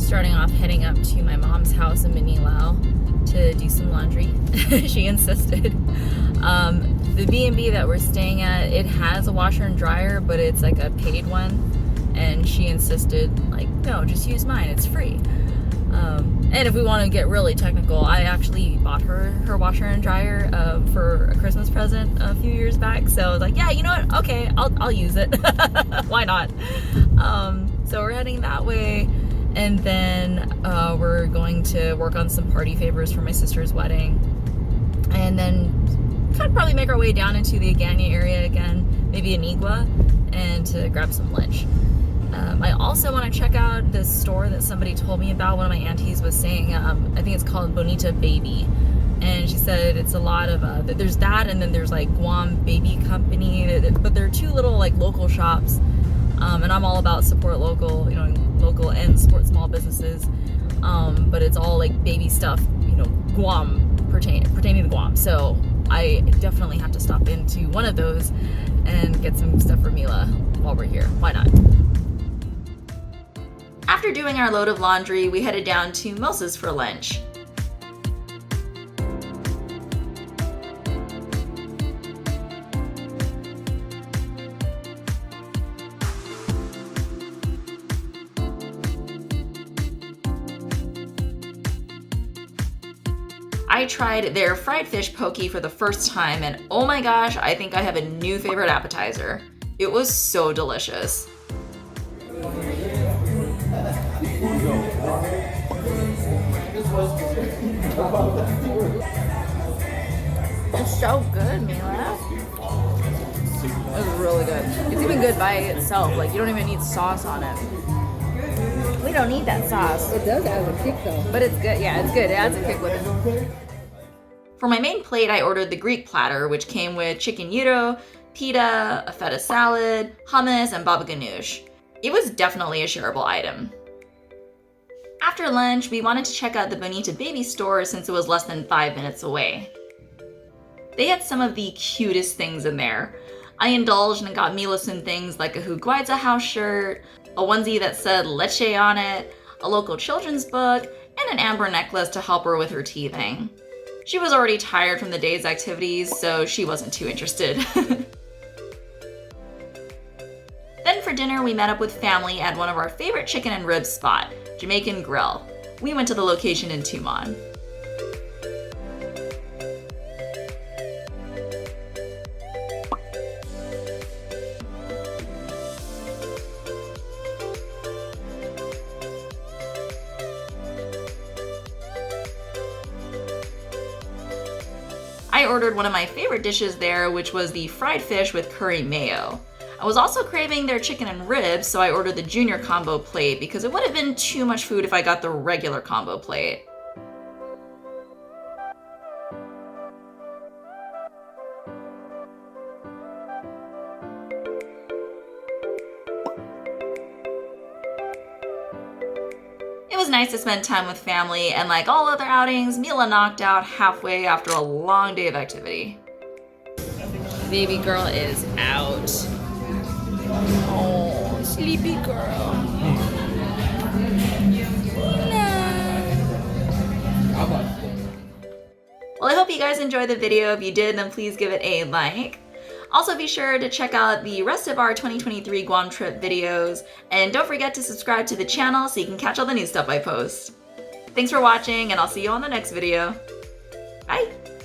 starting off heading up to my mom's house in Manila to do some laundry. She insisted. The B&B that we're staying at, it has a washer and dryer, but it's like a paid one, and she insisted, like, no, just use mine, it's free. And if we want to get really technical, I actually bought her washer and dryer for a Christmas present a few years back. So I was like, yeah, you know what? Okay, I'll use it. Why not? So we're heading that way, and then we're going to work on some party favors for my sister's wedding, and then kind of probably make our way down into the Agana area again, maybe Anigua, and to grab some lunch. I also want to check out this store that somebody told me about. One of my aunties was saying, I think it's called Bonita Baby, and she said it's a lot of, there's that, and then there's like Guam Baby Company, but they're two little like local shops, and I'm all about support local, you know, local and support small businesses, but it's all like baby stuff, you know, Guam, pertaining to Guam, so I definitely have to stop into one of those and get some stuff for Mila while we're here. Why not? After doing our load of laundry, we headed down to Mosa's for lunch. I tried their fried fish poke for the first time, and oh my gosh, I think I have a new favorite appetizer. It was so delicious. It's so good, Mila. It's really good. It's even good by itself. Like, you don't even need sauce on it. We don't need that sauce. It does add a kick though. But it's good. Yeah, it's good. It adds a kick with it. For my main plate, I ordered the Greek platter, which came with chicken gyro, pita, a feta salad, hummus, and babaganoush. It was definitely a shareable item. After lunch, we wanted to check out the Bonita Baby store since it was less than 5 minutes away. They had some of the cutest things in there. I indulged and got Mila some things like a Hu Guiya Hao shirt, a onesie that said leche on it, a local children's book, and an amber necklace to help her with her teething. She was already tired from the day's activities, so she wasn't too interested. Then for dinner, we met up with family at one of our favorite chicken and ribs spot, Jamaican Grill. We went to the location in Tumon. I ordered one of my favorite dishes there, which was the fried fish with curry mayo. I was also craving their chicken and ribs, so I ordered the junior combo plate because it would have been too much food if I got the regular combo plate. It was nice to spend time with family, and like all other outings, Mila knocked out halfway after a long day of activity. Baby girl is out. Oh, sleepy girl. Well, I hope you guys enjoyed the video. If you did, then please give it a like. Also, be sure to check out the rest of our 2023 Guam trip videos, and don't forget to subscribe to the channel so you can catch all the new stuff I post. Thanks for watching, and I'll see you on the next video. Bye!